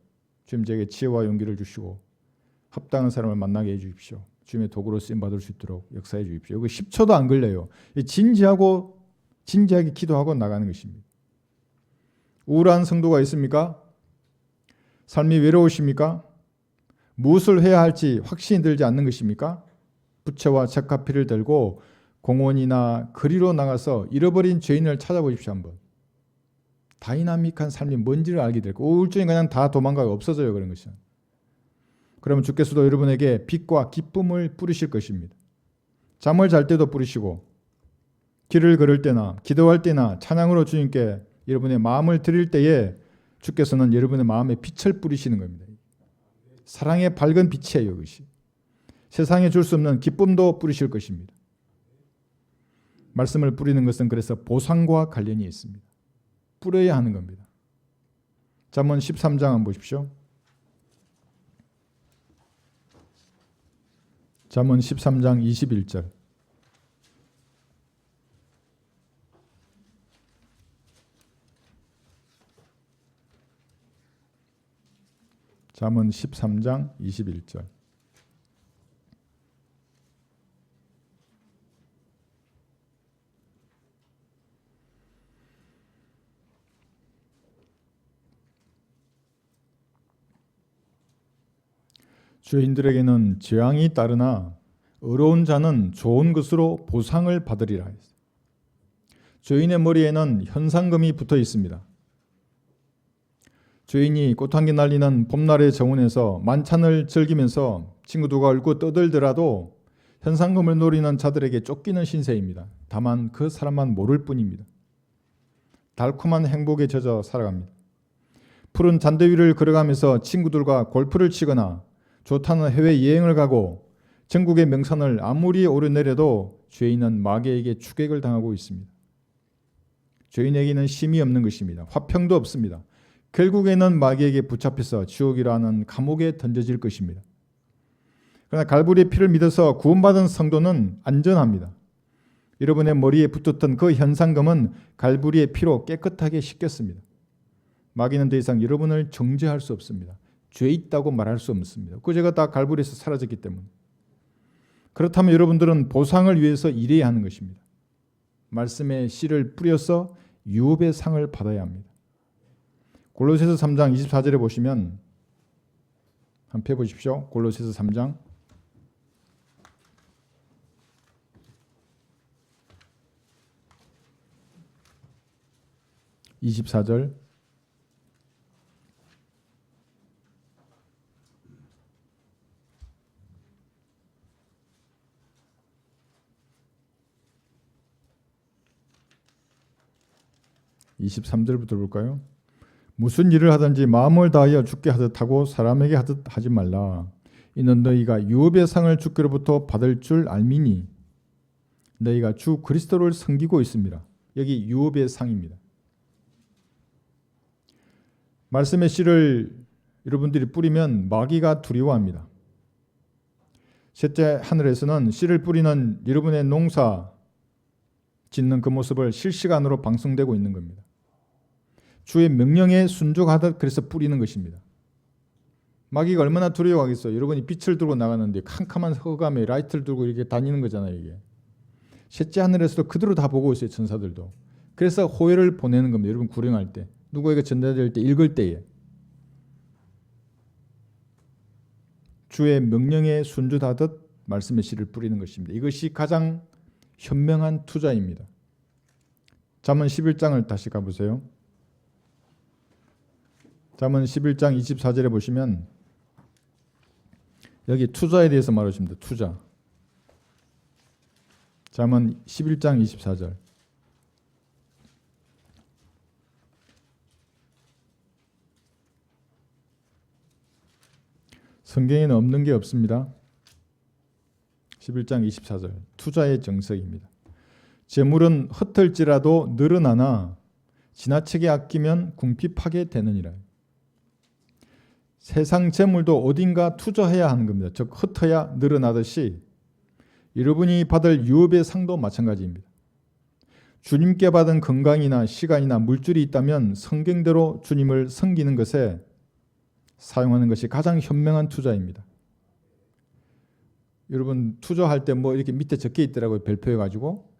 주님 제게 지혜와 용기를 주시고 합당한 사람을 만나게 해주십시오. 주님의 도구로 쓰임받을 수 있도록 역사해 주십시오. 이거 10초도 안 걸려요. 진지하게 기도하고 나가는 것입니다. 우울한 성도가 있습니까? 삶이 외로우십니까? 무엇을 해야 할지 확신이 들지 않는 것입니까? 부채와 책가피를 들고 공원이나 거리로 나가서 잃어버린 죄인을 찾아보십시오. 한번. 다이나믹한 삶이 뭔지를 알게 되고 우울증이 그냥 다 도망가고 없어져요. 그런 것은. 그러면 주께서도 여러분에게 빛과 기쁨을 뿌리실 것입니다. 잠을 잘 때도 뿌리시고 길을 걸을 때나 기도할 때나 찬양으로 주님께 여러분의 마음을 드릴 때에 주께서는 여러분의 마음에 빛을 뿌리시는 겁니다. 사랑의 밝은 빛이에요. 이것이. 세상에 줄 수 없는 기쁨도 뿌리실 것입니다. 말씀을 뿌리는 것은 그래서 보상과 관련이 있습니다. 뿌려야 하는 겁니다. 잠언 13장 한번 보십시오. 잠언 13장 21절. 잠언 13장 21절. 죄인들에게는 재앙이 따르나 의로운 자는 좋은 것으로 보상을 받으리라. 죄인의 머리에는 현상금이 붙어 있습니다. 죄인이 꽃향기 날리는 봄날의 정원에서 만찬을 즐기면서 친구들과 울고 떠들더라도 현상금을 노리는 자들에게 쫓기는 신세입니다. 다만 그 사람만 모를 뿐입니다. 달콤한 행복에 젖어 살아갑니다. 푸른 잔디 위를 걸어가면서 친구들과 골프를 치거나 좋다는 해외여행을 가고 전국의 명산을 아무리 오르내려도 죄인은 마귀에게 추격을 당하고 있습니다. 죄인에게는 쉼이 없는 것입니다. 화평도 없습니다. 결국에는 마귀에게 붙잡혀서 지옥이라는 감옥에 던져질 것입니다. 그러나 갈보리의 피를 믿어서 구원받은 성도는 안전합니다. 여러분의 머리에 붙었던 그 현상금은 갈보리의 피로 깨끗하게 씻겼습니다. 마귀는 더 이상 여러분을 정죄할 수 없습니다. 죄 있다고 말할 수 없습니다. 그 죄가 다 갈보리에서 사라졌기 때문에. 그렇다면 여러분들은 보상을 위해서 일해야 하는 것입니다. 말씀의 씨를 뿌려서 유업의 상을 받아야 합니다. 골로새서 3장 24절에 보시면 한번 펴보십시오. 골로새서 3장 24절. (23절부터) 볼까요? 무슨 일을 하든지 마음을 다하여 주께 하듯 하고 사람에게 하듯 하지 말라. 이는 너희가 유업의 상을 주께로부터 받을 줄 알미니 너희가 주 그리스도를 섬기고 있습니다. 여기 유업의 상입니다. 말씀의 씨를 여러분들이 뿌리면 마귀가 두려워합니다. 셋째 하늘에서는 씨를 뿌리는 여러분의 농사 짓는 그 모습을 실시간으로 방송되고 있는 겁니다. 주의 명령에 순종하듯 그래서 뿌리는 것입니다. 마귀가 얼마나 두려워하겠어요. 여러분이 빛을 들고 나가는데 캄캄한 흑암에 라이트를 들고 이렇게 다니는 거잖아요. 이게. 셋째 하늘에서도 그대로 다 보고 있어요. 천사들도. 그래서 호혜를 보내는 겁니다. 여러분 구령할 때. 누구에게 전달될 때 읽을 때에. 주의 명령에 순종하듯 말씀의 씨를 뿌리는 것입니다. 이것이 가장 현명한 투자입니다. 잠언 11장을 다시 가보세요. 잠언 11장 24절에 보시면 여기 투자에 대해서 말하십니다. 투자. 잠언 11장 24절. 성경에는 없는 게 없습니다. 11장 24절. 투자의 정석입니다. 재물은 흩을지라도 늘어나나 지나치게 아끼면 궁핍하게 되느니라. 세상 재물도 어딘가 투자해야 하는 겁니다. 즉 흩어야 늘어나듯이 여러분이 받을 유업의 상도 마찬가지입니다. 주님께 받은 건강이나 시간이나 물질이 있다면 성경대로 주님을 섬기는 것에 사용하는 것이 가장 현명한 투자입니다. 여러분 투자할 때 뭐 이렇게 밑에 적혀 있더라고요. 별표해 가지고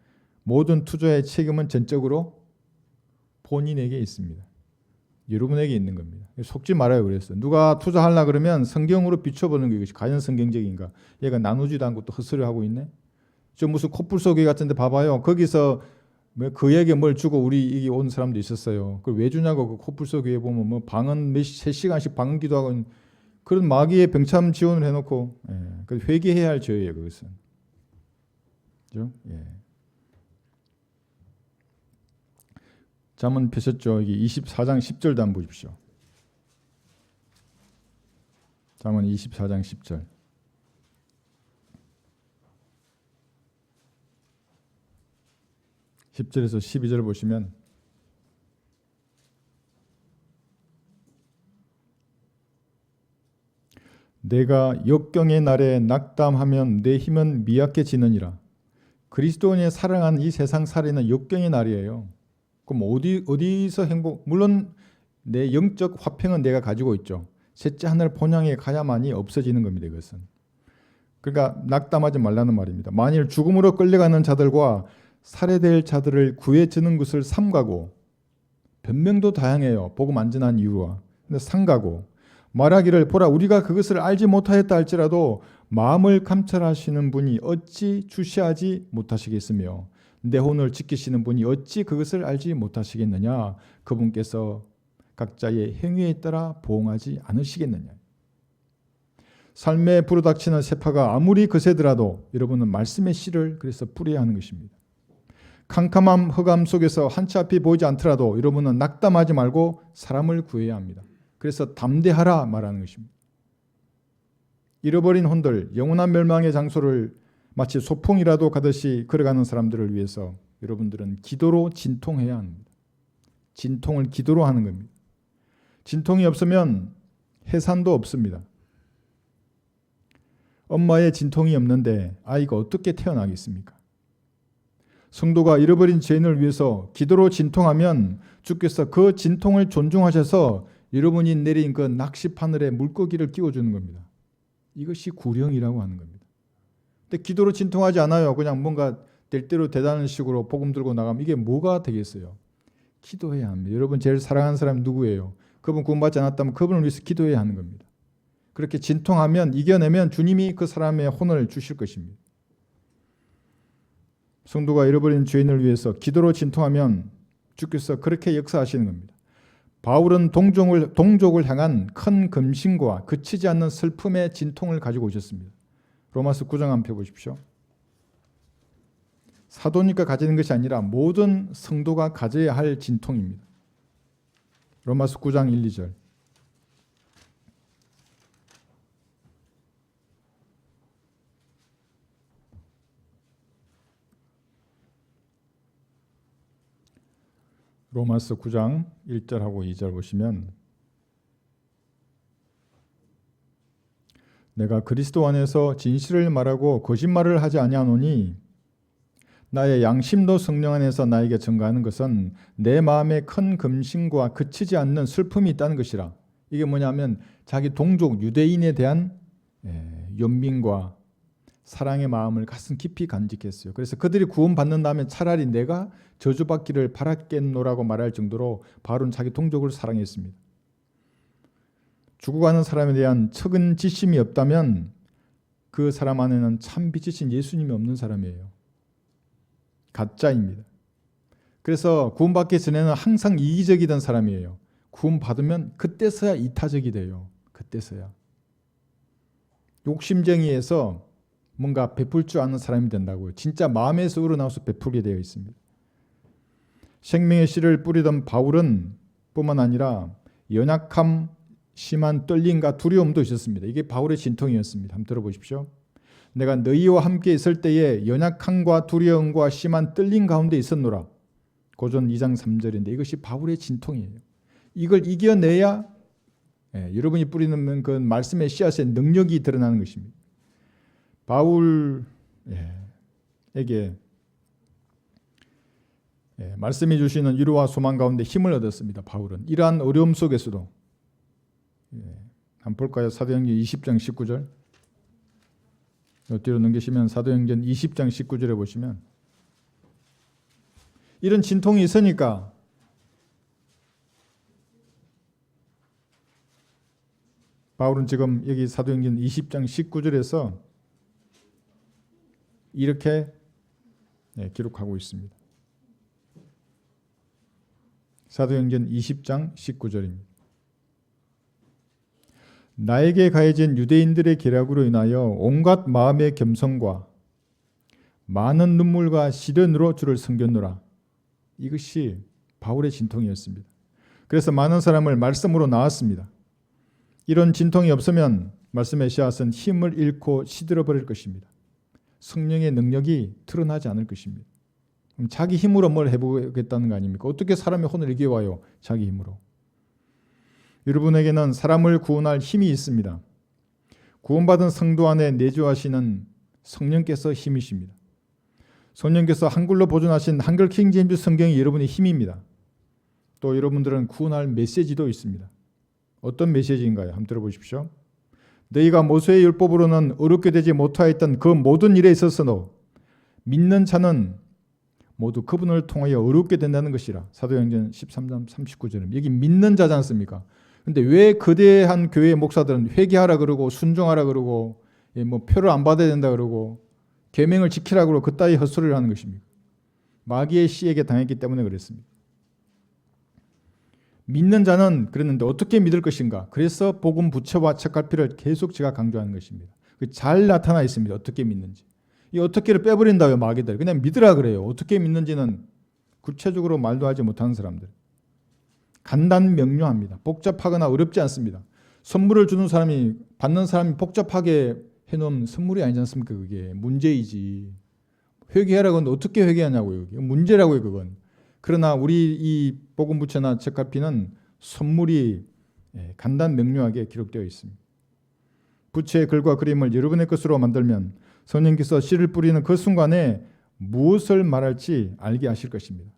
모든 투자의 책임은 전적으로 본인에게 있습니다. 여러분에게 있는 겁니다. 속지 말아요. 그랬어요. 누가 투자하려 그러면 성경으로 비춰보는 게 이것이 과연 성경적인가. 얘가 나누지도 않고 또 헛소리를 하고 있네. 저 무슨 코뿔소교회 같은 데 봐봐요. 거기서 그에게 뭘 주고 우리 여기 온 사람도 있었어요. 그걸 왜 주냐고. 그 코뿔소교회 보면 뭐 방언 세 시간씩 방언 기도하고 그런 마귀의 병참 지원을 해놓고 회개해야 할 죄예요. 그것은. 그죠? 예. 잠언 펴셨죠? 여기 24장 10절도 한번 보십시오. 잠언 24장 10절. (10절에서) 12절 보시면 내가 역경의 날에 낙담하면 내 힘은 미약해지느니라. 그리스도인의 사랑하는 이 세상 살이는 역경의 날이에요. 그럼 어디서 행복? 물론 내 영적 화평은 내가 가지고 있죠. 셋째 하늘 본향에 가야만이 없어지는 겁니다. 이것은. 그러니까 낙담하지 말라는 말입니다. 만일 죽음으로 끌려가는 자들과 살해될 자들을 구해주는 것을 삼가고 변명도 다양해요. 복음 안 전한 이유와. 근데 삼가고 말하기를 보라 우리가 그것을 알지 못하였다 할지라도 마음을 감찰하시는 분이 어찌 주시하지 못하시겠으며 내 혼을 지키시는 분이 어찌 그것을 알지 못하시겠느냐. 그분께서 각자의 행위에 따라 보응하지 않으시겠느냐. 삶에 불어닥치는 세파가 아무리 거세더라도 여러분은 말씀의 씨를 그래서 뿌려야 하는 것입니다. 캄캄한 흑암 속에서 한치 앞이 보이지 않더라도 여러분은 낙담하지 말고 사람을 구해야 합니다. 그래서 담대하라 말하는 것입니다. 잃어버린 혼들, 영원한 멸망의 장소를 마치 소풍이라도 가듯이 걸어가는 사람들을 위해서 여러분들은 기도로 진통해야 합니다. 진통을 기도로 하는 겁니다. 진통이 없으면 해산도 없습니다. 엄마의 진통이 없는데 아이가 어떻게 태어나겠습니까? 성도가 잃어버린 죄인을 위해서 기도로 진통하면 주께서 그 진통을 존중하셔서 여러분이 내린 그 낚시바늘에 물고기를 끼워주는 겁니다. 이것이 구령이라고 하는 겁니다. 근데 기도로 진통하지 않아요. 그냥 뭔가 될 대로 대단한 식으로 복음 들고 나가면 이게 뭐가 되겠어요? 기도해야 합니다. 여러분 제일 사랑하는 사람이 누구예요? 그분 구원받지 않았다면 그분을 위해서 기도해야 하는 겁니다. 그렇게 진통하면 이겨내면 주님이 그 사람의 혼을 주실 것입니다. 성도가 잃어버린 죄인을 위해서 기도로 진통하면 주께서 그렇게 역사하시는 겁니다. 바울은 동족을 향한 큰 금신과 그치지 않는 슬픔의 진통을 가지고 오셨습니다. 로마서 9장 한번 펴보십시오. 사도니까 가지는 것이 아니라 모든 성도가 가져야 할 진통입니다. 로마서 9장 1, 2절. 로마서 9장 1절하고 2절 보시면 내가 그리스도 안에서 진실을 말하고 거짓말을 하지 아니하노니 나의 양심도 성령 안에서 나에게 증거하는 것은 내 마음에 큰 금심과 그치지 않는 슬픔이 있다는 것이라. 이게 뭐냐면 자기 동족 유대인에 대한 연민과 사랑의 마음을 가슴 깊이 간직했어요. 그래서 그들이 구원받는 다음에 차라리 내가 저주받기를 바랐겠노라고 말할 정도로 바울은 자기 동족을 사랑했습니다. 죽어가는 사람에 대한 측은지심이 없다면 그 사람 안에는 참 빛이신 예수님이 없는 사람이에요. 가짜입니다. 그래서 구원받기 전에는 항상 이기적이던 사람이에요. 구원받으면 그때서야 이타적이 돼요. 그때서야. 욕심쟁이에서 뭔가 베풀 줄 아는 사람이 된다고요. 진짜 마음에서 우러나와서 베풀게 되어 있습니다. 생명의 씨를 뿌리던 바울은 뿐만 아니라 연약함, 심한 떨림과 두려움도 있었습니다. 이게 바울의 진통이었습니다. 한번 들어보십시오. 내가 너희와 함께 있을 때에 연약함과 두려움과 심한 떨림 가운데 있었노라. 고전 2장 3절인데 이것이 바울의 진통이에요. 이걸 이겨내야 여러분이 뿌리는 그 말씀의 씨앗의 능력이 드러나는 것입니다. 바울에게 말씀해 주시는 위로와 소망 가운데 힘을 얻었습니다. 바울은 이러한 어려움 속에서도 한번 볼까요? 사도행전 20장 19절 뒤로 넘기시면 사도행전 20장 19절에 보시면 이런 진통이 있으니까 바울은 지금 여기 사도행전 20장 19절에서 이렇게 기록하고 있습니다. 사도행전 20장 19절입니다. 나에게 가해진 유대인들의 계략으로 인하여 온갖 마음의 겸손과 많은 눈물과 시련으로 주를 섬겼노라. 이것이 바울의 진통이었습니다. 그래서 많은 사람을 말씀으로 낳았습니다. 이런 진통이 없으면 말씀의 씨앗은 힘을 잃고 시들어버릴 것입니다. 성령의 능력이 드러나지 않을 것입니다. 그럼 자기 힘으로 뭘 해보겠다는 거 아닙니까? 어떻게 사람의 혼을 이겨와요? 자기 힘으로. 여러분에게는 사람을 구원할 힘이 있습니다. 구원받은 성도 안에 내주하시는 성령께서 힘이십니다. 성령께서 한글로 보존하신 한글 킹제임스 성경이 여러분의 힘입니다. 또 여러분들은 구원할 메시지도 있습니다. 어떤 메시지인가요? 한번 들어보십시오. 너희가 모세의 율법으로는 어렵게 되지 못하였던 그 모든 일에 있어서도 믿는 자는 모두 그분을 통하여 어렵게 된다는 것이라. 사도행전 13장 39절은 여기 믿는 자지 않습니까? 근데 왜 거대한 교회 목사들은 회개하라 그러고 순종하라 그러고 뭐 표를 안 받아야 된다 그러고 계명을 지키라 그러고 그따위 헛소리를 하는 것입니까? 마귀의 씨에게 당했기 때문에 그랬습니다. 믿는 자는 그랬는데 어떻게 믿을 것인가? 그래서 복음 부처와 책갈피를 계속 제가 강조하는 것입니다. 잘 나타나 있습니다. 어떻게 믿는지. 이 어떻게를 빼버린다고요, 마귀들. 그냥 믿으라 그래요. 어떻게 믿는지는 구체적으로 말도 하지 못하는 사람들. 간단 명료합니다. 복잡하거나 어렵지 않습니다. 선물을 주는 사람이 받는 사람이 복잡하게 해놓으면 선물이 아니지 않습니까? 그게 문제이지. 회개하라고 하는데 어떻게 회개하냐고요. 문제라고요, 그건. 그러나 우리 이 복음 부처나 책갈피는 선물이 간단 명료하게 기록되어 있습니다. 부처의 글과 그림을 여러분의 것으로 만들면 성령께서 씨를 뿌리는 그 순간에 무엇을 말할지 알게 하실 것입니다.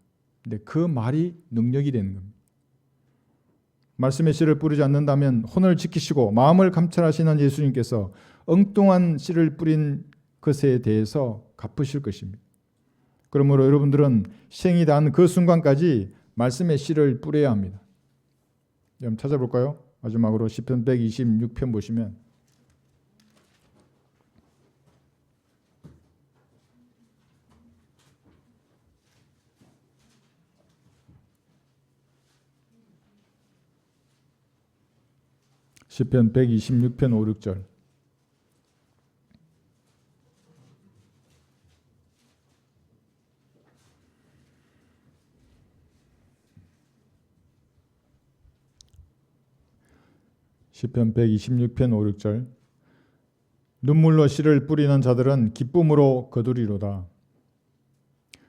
근데 그 말이 능력이 되는 겁니다. 말씀의 씨를 뿌리지 않는다면 혼을 지키시고 마음을 감찰하시는 예수님께서 엉뚱한 씨를 뿌린 것에 대해서 갚으실 것입니다. 그러므로 여러분들은 생이 단 그 순간까지 말씀의 씨를 뿌려야 합니다. 한번 찾아볼까요? 마지막으로 시편 126편 보시면 시편 126편 5, 6절 시편 126편 5, 6절 눈물로 씨를 뿌리는 자들은 기쁨으로 거두리로다.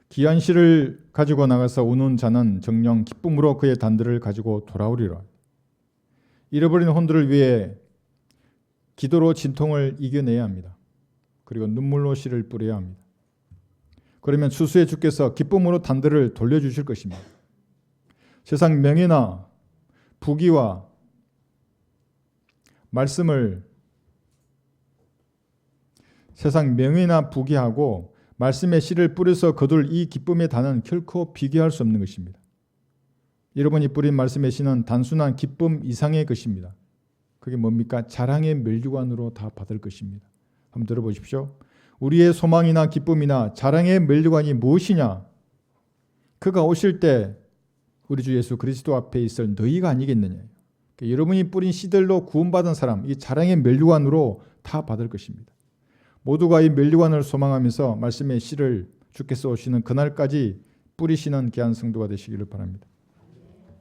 귀한 씨를 가지고 나가서 우는 자는 정녕 기쁨으로 그의 단들을 가지고 돌아오리라. 잃어버린 혼들을 위해 기도로 진통을 이겨내야 합니다. 그리고 눈물로 씨를 뿌려야 합니다. 그러면 추수의 주께서 기쁨으로 단들을 돌려주실 것입니다. 세상 명예나 부귀와 말씀을 세상 명예나 부귀하고 말씀의 씨를 뿌려서 거둘 이 기쁨의 단은 결코 비교할 수 없는 것입니다. 여러분이 뿌린 말씀의 씨는 단순한 기쁨 이상의 것입니다. 그게 뭡니까? 자랑의 면류관으로 다 받을 것입니다. 한번 들어보십시오. 우리의 소망이나 기쁨이나 자랑의 면류관이 무엇이냐? 그가 오실 때 우리 주 예수 그리스도 앞에 있을 너희가 아니겠느냐? 그러니까 여러분이 뿌린 씨들로 구원받은 사람, 이 자랑의 면류관으로 다 받을 것입니다. 모두가 이 면류관을 소망하면서 말씀의 씨를 주께서 오시는 그날까지 뿌리시는 귀한 성도가 되시기를 바랍니다.